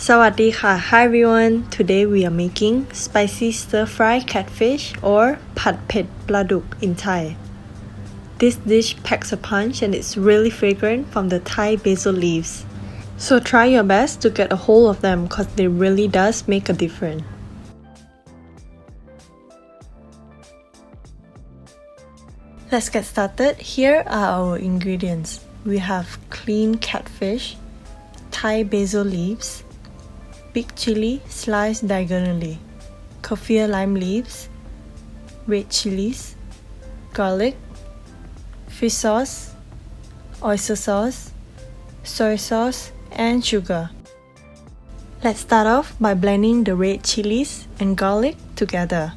Sawadika, hi everyone. Today we are making spicy stir-fry catfish or PED PLA DUK in Thai. This dish packs a punch and it's really fragrant from the Thai basil leaves. So try your best to get a hold of them cause they really does make a difference. Let's get started. Here are our ingredients. We have clean catfish, Thai basil leaves, big chili sliced diagonally, Kaffir lime leaves, red chilies, garlic, fish sauce, oyster sauce, soy sauce, and sugar. Let's start off by blending the red chilies and garlic together.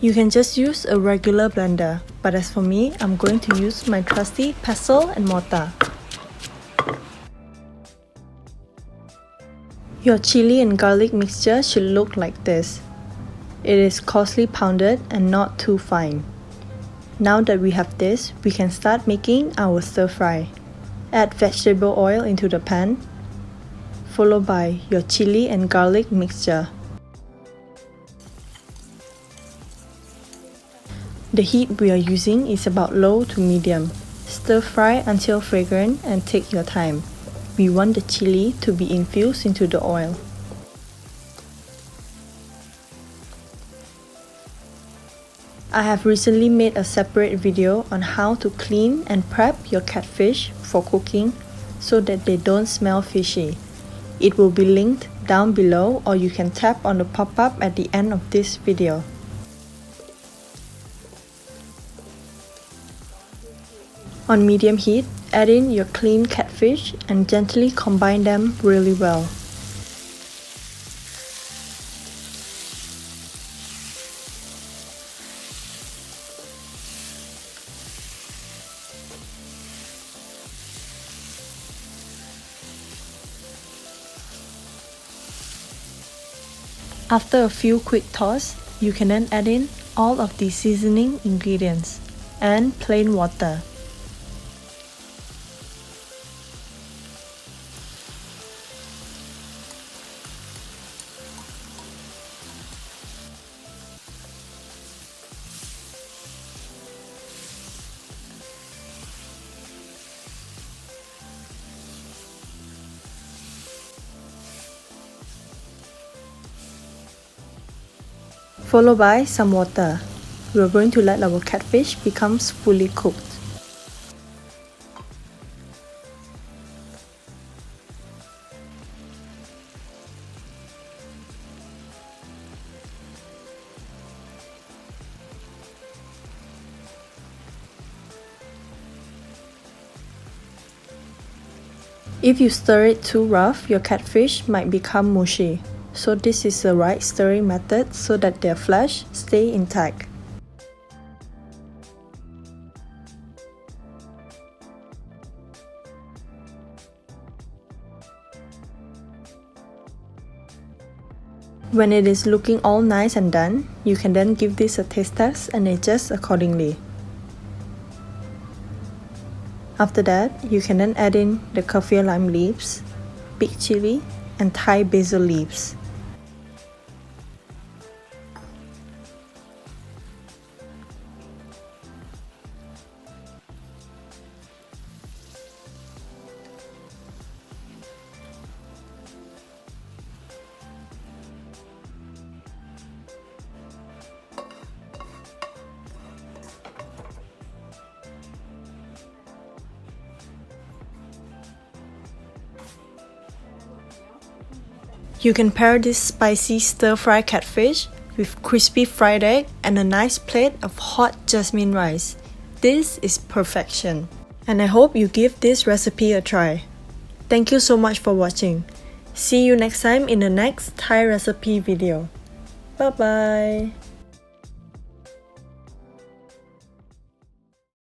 You can just use a regular blender, but as for me, I'm going to use my trusty pestle and mortar. Your chili and garlic mixture should look like this. It is coarsely pounded and not too fine. Now that we have this, we can start making our stir fry. Add vegetable oil into the pan, followed by your chili and garlic mixture. The heat we are using is about low to medium. Stir fry until fragrant and take your time. We want the chili to be infused into the oil. I have recently made a separate video on how to clean and prep your catfish for cooking so that they don't smell fishy. It will be linked down below, or you can tap on the pop-up at the end of this video. On medium heat, add in your clean catfish and gently combine them really well. After a few quick toss, you can then add in all of the seasoning ingredients and plain water. Followed by some water. We are going to let our catfish become fully cooked. If you stir it too rough, your catfish might become mushy. So this is the right stirring method so that their flesh stay intact. When it is looking all nice and done, you can then give this a taste test and adjust accordingly. After that, you can then add in the Kaffir lime leaves, big chili, and Thai basil leaves. You can pair this spicy stir-fry catfish with crispy fried egg and a nice plate of hot jasmine rice. This is perfection. And I hope you give this recipe a try. Thank you so much for watching. See you next time in the next Thai recipe video. Bye bye.